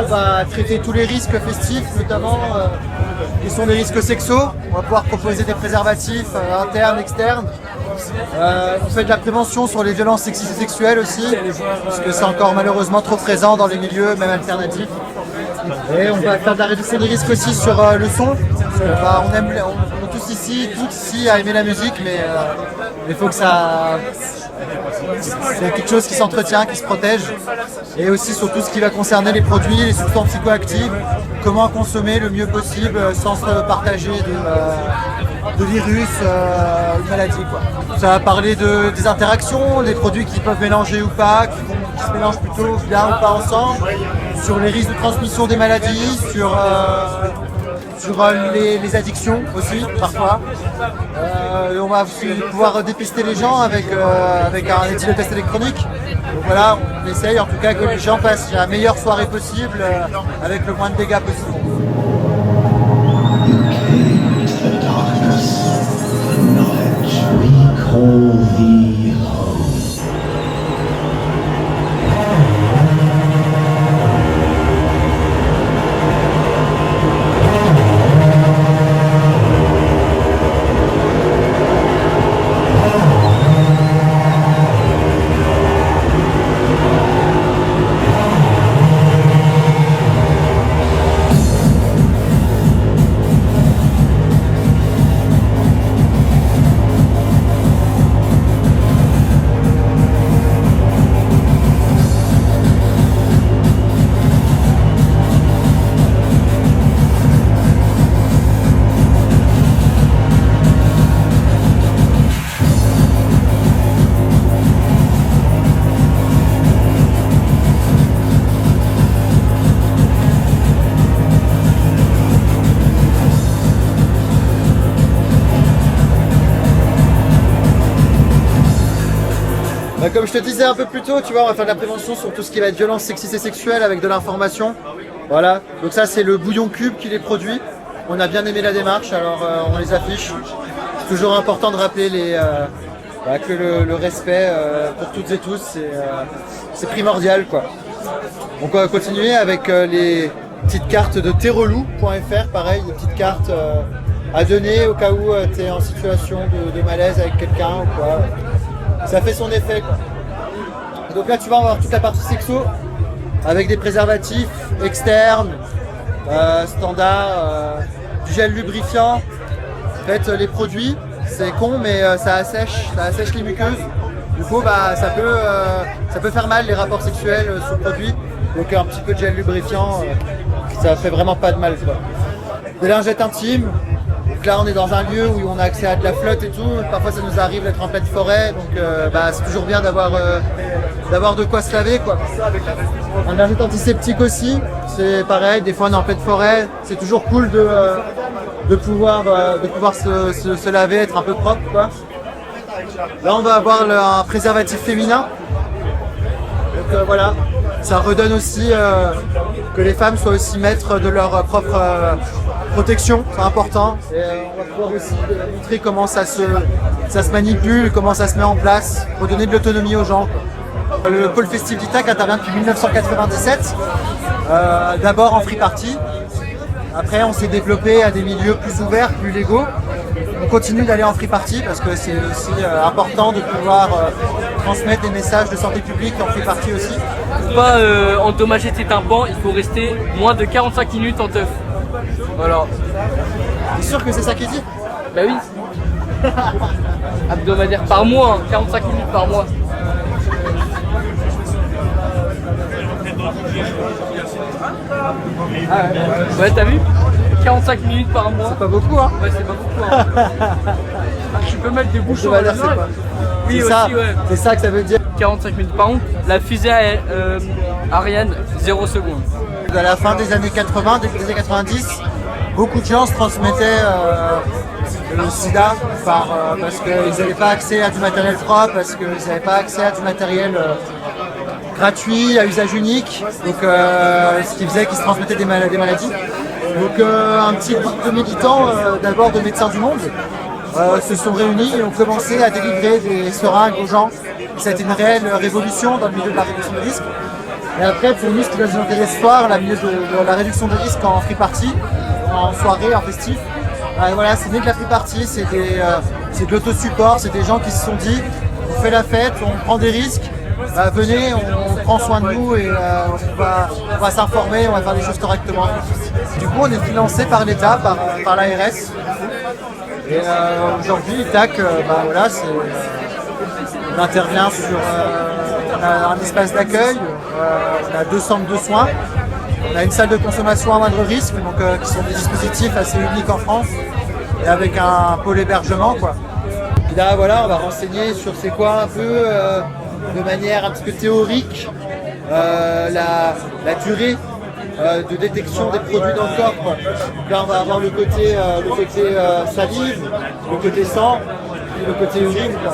va traiter tous les risques festifs, notamment qui sont des risques sexuaux. On va pouvoir proposer des préservatifs internes, externes. On fait de la prévention sur les violences sexistes et sexuelles aussi, parce que c'est encore malheureusement trop présent dans les milieux, même alternatifs. Et on va faire de la réduction des risques aussi sur le son. On est tous ici à aimer la musique, mais il faut que ça... C'est quelque chose qui s'entretient, qui se protège. Et aussi sur tout ce qui va concerner les produits, les substances psychoactives, comment consommer le mieux possible sans se partager de virus, une maladie, quoi. Ça va parler des interactions, des produits qui peuvent mélanger ou pas, qui se mélangent plutôt bien ou pas ensemble, sur les risques de transmission des maladies, sur les addictions aussi, parfois. On va aussi pouvoir dépister les gens avec un éthylotest électronique. Donc voilà, on essaye en tout cas que les gens passent la meilleure soirée possible avec le moins de dégâts possible. Comme je te disais un peu plus tôt, tu vois, on va faire de la prévention sur tout ce qui va être violence sexiste et sexuelle avec de l'information. Voilà, donc ça c'est le bouillon cube qui les produit. On a bien aimé la démarche, alors on les affiche. C'est toujours important de rappeler que le respect pour toutes et tous, c'est primordial, quoi. Donc on va continuer avec les petites cartes de terrelou.fr, pareil, des petites cartes à donner au cas où tu es en situation de malaise avec quelqu'un ou quoi. Ça fait son effet, quoi. Donc là tu vas avoir toute la partie sexo avec des préservatifs externes, standard, du gel lubrifiant. En fait les produits, c'est con mais ça assèche les muqueuses. Du coup ça peut faire mal les rapports sexuels sous produit. Donc un petit peu de gel lubrifiant, ça fait vraiment pas de mal, quoi. Des lingettes intimes. Donc là on est dans un lieu où on a accès à de la flotte et tout, parfois ça nous arrive d'être en pleine forêt, donc c'est toujours bien d'avoir de quoi se laver, quoi. Un lingette antiseptique aussi, c'est pareil, des fois on est en pleine forêt, c'est toujours cool de pouvoir se laver, être un peu propre, quoi. Là on va avoir un préservatif féminin, donc voilà, ça redonne aussi que les femmes soient aussi maîtres de leur propre protection, c'est important. Et on va pouvoir aussi montrer comment ça se manipule, comment ça se met en place, pour donner de l'autonomie aux gens. Le pôle festif d'Ithac intervient depuis 1997, d'abord en free party. Après on s'est développé à des milieux plus ouverts, plus légaux. On continue d'aller en free party parce que c'est aussi important de pouvoir transmettre des messages de santé publique en free party aussi. Pour pas endommager tes tympans, il faut rester moins de 45 minutes en teuf. Voilà. T'es sûr que c'est ça qui dit? Bah oui. Hebdomadaire par mois, hein, 45 minutes par mois. Ouais, t'as vu? 45 minutes par mois. C'est pas beaucoup, hein? Ouais, c'est pas beaucoup, hein. Tu peux mettre des bouchons à la main. Oui, aussi, ça, ouais. c'est ça que ça veut dire. 45 minutes par an. La fusée Ariane, 0 secondes. À la fin des années 80, début des années 90, beaucoup de gens se transmettaient le sida parce qu'ils n'avaient pas accès à du matériel propre, parce qu'ils n'avaient pas accès à du matériel gratuit, à usage unique, donc ce qui faisait qu'ils se transmettaient des maladies. Donc un petit groupe de militants, d'abord de Médecins du Monde, se sont réunis et ont commencé à délivrer des seringues aux gens. Ça a été une réelle révolution dans le milieu de la réduction des risques. Et après, pour nous, ce qui va nous intéresser ce soir, la milieu de la réduction de risque en free party, en soirée, en festif. Voilà, c'est mieux que la free party, c'est de l'auto-support, c'est des gens qui se sont dit, on fait la fête, on prend des risques, venez, on prend soin de nous et on va s'informer, on va faire les choses correctement. Du coup, on est financé par l'État, par l'ARS. Et aujourd'hui, TAC, voilà, on intervient sur on a un espace d'accueil, on a 2 centres de soins, on a une salle de consommation à moindre risque, donc, qui sont des dispositifs assez uniques en France, et avec un pôle hébergement, quoi. Et là, voilà, on va renseigner sur c'est quoi un peu, de manière un petit peu théorique, la durée de détection des produits dans le corps, quoi. Donc là, on va avoir le côté salive, le côté sang, et le côté urine, quoi.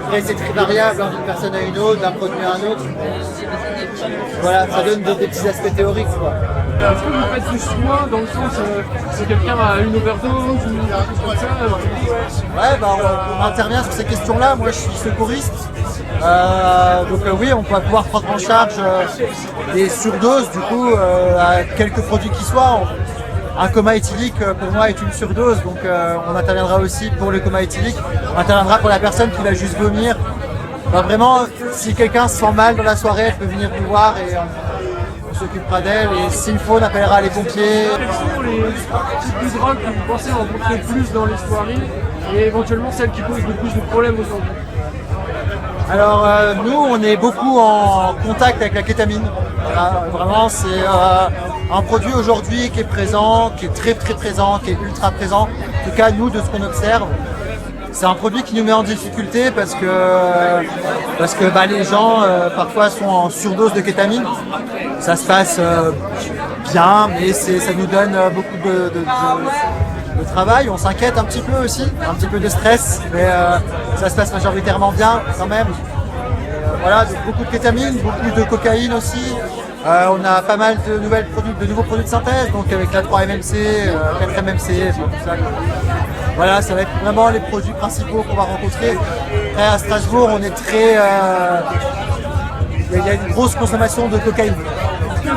Après, c'est très variable d'une personne à une autre, d'un produit à un autre. Voilà, ça donne des petits aspects théoriques, quoi. Est-ce que vous faites du soin dans le sens si quelqu'un a une overdose ou quelque chose comme ça? Ouais, on intervient sur ces questions-là. Moi, je suis secouriste. Donc oui, on va pouvoir prendre en charge des surdoses, du coup, à quelques produits qui soient. Un coma éthylique, pour moi, est une surdose, donc on interviendra aussi pour le coma éthylique. On interviendra pour la personne qui va juste vomir. Vraiment, si quelqu'un se sent mal dans la soirée, elle peut venir nous voir et on s'occupera d'elle. Et s'il faut, on appellera les pompiers. Quels sont les types de drogues que vous pensez rencontrer plus dans les soirées et éventuellement celles qui posent le plus de problèmes aujourd'hui? Alors nous, on est beaucoup en contact avec la kétamine. Voilà, vraiment, c'est un produit aujourd'hui qui est présent, qui est très très présent, qui est ultra présent. En tout cas, nous, de ce qu'on observe, c'est un produit qui nous met en difficulté parce que les gens parfois sont en surdose de kétamine. Ça se passe bien, mais ça nous donne beaucoup de travail. On s'inquiète un petit peu aussi, un petit peu de stress, mais ça se passe majoritairement bien quand même. Voilà, donc beaucoup de kétamine, beaucoup de cocaïne aussi. On a pas mal de nouveaux produits de synthèse, donc avec la 3-MMC, 4-MMC, tout ça. Voilà, ça va être vraiment les produits principaux qu'on va rencontrer. Après, à Strasbourg, on est très... il y a une grosse consommation de cocaïne.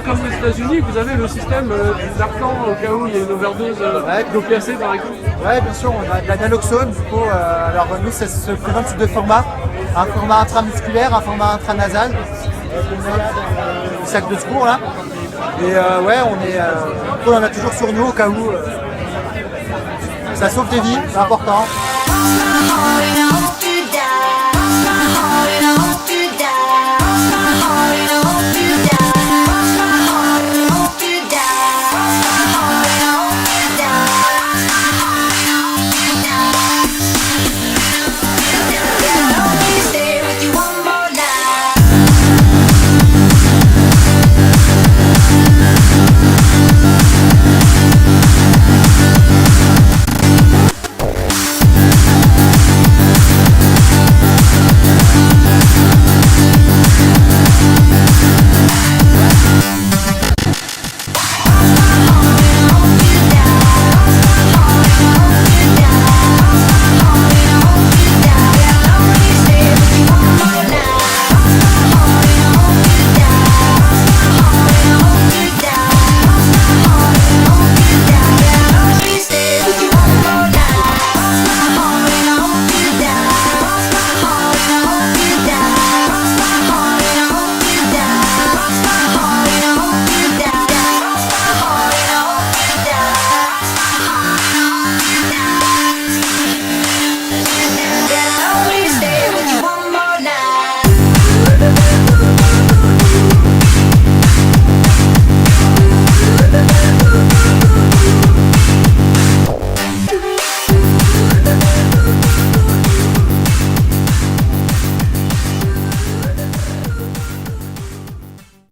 Comme aux États-Unis, vous avez le système d'Arcan au cas où il y a une overdose d'opiacés par exemple? Oui, bien sûr, on a de la naloxone. Du coup, alors nous, ça se présente sous 2 formats. Un format intramusculaire, un format intranasal. Le sac de secours là. Et ouais, on en a toujours sur nous au cas où. Ça sauve des vies, c'est important.